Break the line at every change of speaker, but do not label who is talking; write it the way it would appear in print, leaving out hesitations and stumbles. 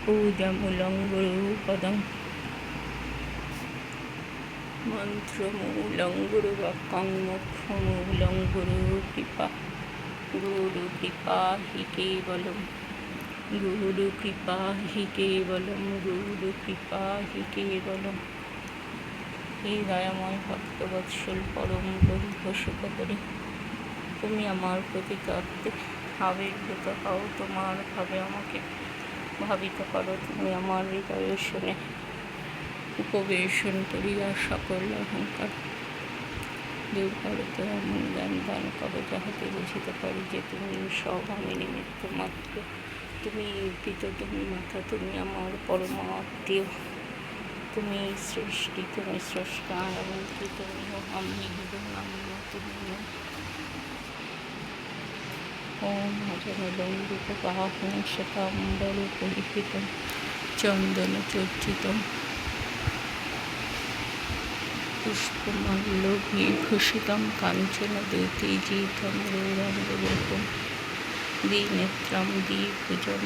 पूजमूलं गुरुपदं मन्त्रमूलं गुरुवाक्यं मोक्षमूलं गुरुकृपा गुरुकृपा हि केवलं गुरुकृपा हि केवलं गुरुकृपा हि केवलं। हे दयामय ভক্তবৎসল পরম গরিব সুখকরী, তুমি আমার প্রতি তত্ত্বে আবির্ভূত হও, তোমার ভাবে আমাকে ভাবিত করো। তুমি আমার হৃদয়ে শুনে উপবেশন করিয়া সকল অহংকার দূর করতে এমন জ্ঞান দান করো, যাহাতে বুঝিতে পারি যে তুমি সব, আমি নিমিত্ত মাত্র। তুমি পিত, তুমি মাতা, তুমি আমার পরম আত্মীয়, তুমি সৃষ্টি, তুমি স্রষ্টা, এমনকি তুমিও, আমি এবং আমিও তুমিও। ওম অজনলম্বিত বাহন শ্বেতাম্বর পরিহিতম চন্দন চর্চিতম পুষ্পমাল্যবিভূষিতম কাঞ্চন দ্যুতিজিতম গৌরাঙ্গবপুঃ দ্বিনেত্রম দ্বিভুজম